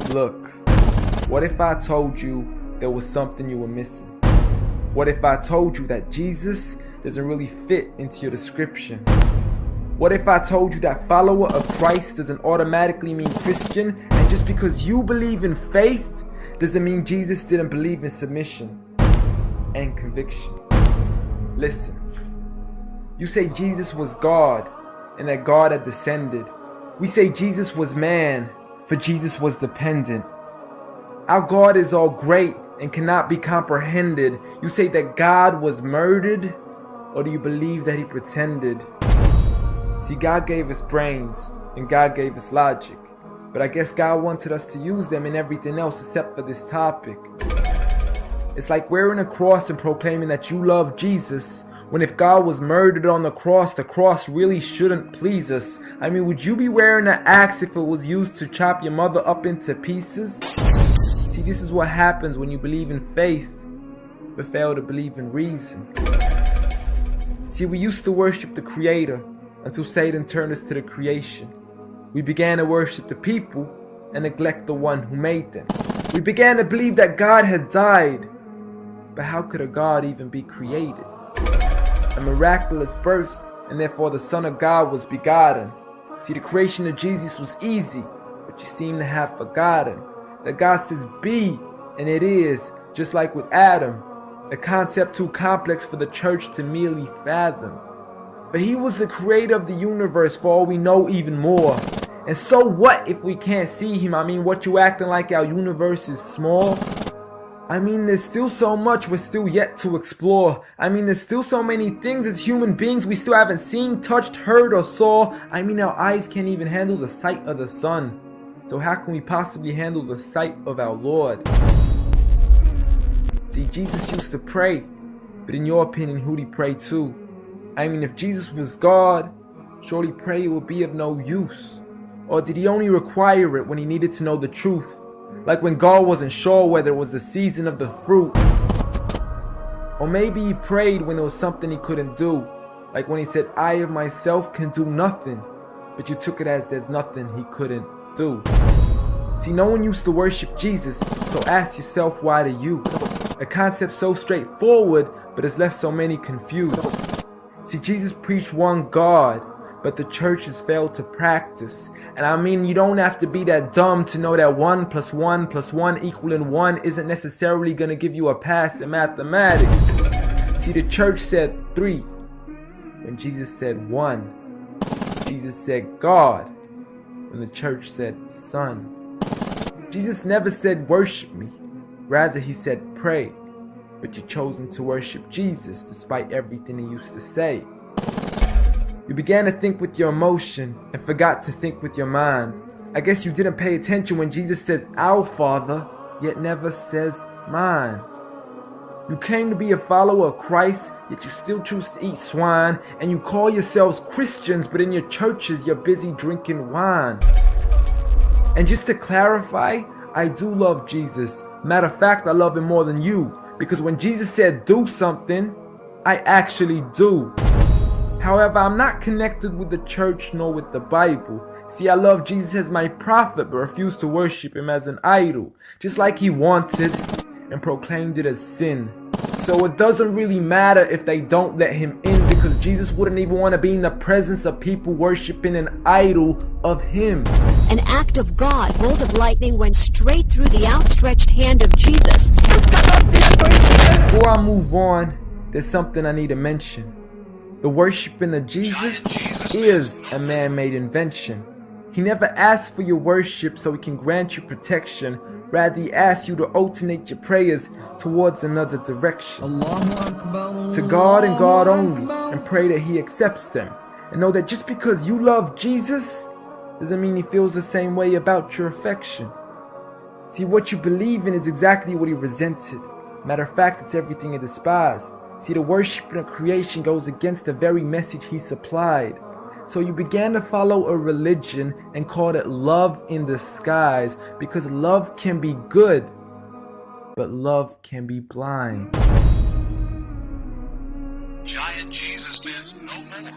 Look, what if I told you there was something you were missing? What if I told you that Jesus doesn't really fit into your description? What if I told you that follower of Christ doesn't automatically mean Christian, and just because you believe in faith doesn't mean Jesus didn't believe in submission and conviction? Listen, you say Jesus was God and that God had descended. We say Jesus was man, for Jesus was dependent. Our God is all great and cannot be comprehended. You say that God was murdered, or do you believe that he pretended? See, God gave us brains and God gave us logic, but I guess God wanted us to use them in everything else except for this topic. It's like wearing a cross and proclaiming that you love Jesus, when if God was murdered on the cross really shouldn't please us. I mean, would you be wearing an axe if it was used to chop your mother up into pieces? See, this is what happens when you believe in faith, but fail to believe in reason. See, we used to worship the Creator until Satan turned us to the creation. We began to worship the people and neglect the one who made them. We began to believe that God had died, but how could a God even be created? A miraculous birth, and therefore the Son of God was begotten. See, the creation of Jesus was easy, but you seem to have forgotten that God says be, and it is, just like with Adam, a concept too complex for the church to merely fathom. But he was the creator of the universe, for all we know, even more. And so what if we can't see him? I mean, what you acting like our universe is small? I mean, there's still so much we're still yet to explore. I mean, there's still so many things as human beings we still haven't seen, touched, heard, or saw. I mean, our eyes can't even handle the sight of the sun. So how can we possibly handle the sight of our Lord? See, Jesus used to pray, but in your opinion, who'd he pray to? I mean, if Jesus was God, surely prayer would be of no use. Or did he only require it when he needed to know the truth? Like when God wasn't sure whether it was the season of the fruit. Or maybe he prayed when there was something he couldn't do. Like when he said, I of myself can do nothing. But you took it as there's nothing he couldn't do. See, no one used to worship Jesus, so ask yourself, why do you? A concept so straightforward, but has left so many confused. See, Jesus preached one God, but the church has failed to practice. And I mean, you don't have to be that dumb to know that 1 + 1 + 1 equaling 1 isn't necessarily going to give you a pass in mathematics. See, the church said 3, when Jesus said 1. Jesus said God, when the church said Son. Jesus never said worship me, rather he said pray. But you've chosen to worship Jesus despite everything he used to say. You began to think with your emotion and forgot to think with your mind. I guess you didn't pay attention when Jesus says our Father, yet never says mine. You claim to be a follower of Christ, yet you still choose to eat swine. And you call yourselves Christians, but in your churches you're busy drinking wine. And just to clarify, I do love Jesus. Matter of fact, I love him more than you. Because when Jesus said do something, I actually do. However, I'm not connected with the church nor with the Bible. See, I love Jesus as my prophet, but refuse to worship him as an idol, just like he wanted and proclaimed it as sin. So it doesn't really matter if they don't let him in, because Jesus wouldn't even want to be in the presence of people worshiping an idol of him. An act of God, bolt of lightning went straight through the outstretched hand of Jesus. Before I move on, there's something I need to mention. The worshiping of Jesus is a man-made invention. He never asked for your worship so he can grant you protection. Rather, he asks you to alternate your prayers towards another direction. To God and God only, and pray that he accepts them. And know that just because you love Jesus, doesn't mean he feels the same way about your affection. See, what you believe in is exactly what he resented. Matter of fact, it's everything he despised. See, the worship of creation goes against the very message he supplied. So you began to follow a religion and called it love in disguise, because love can be good, but love can be blind. Giant Jesus is no more.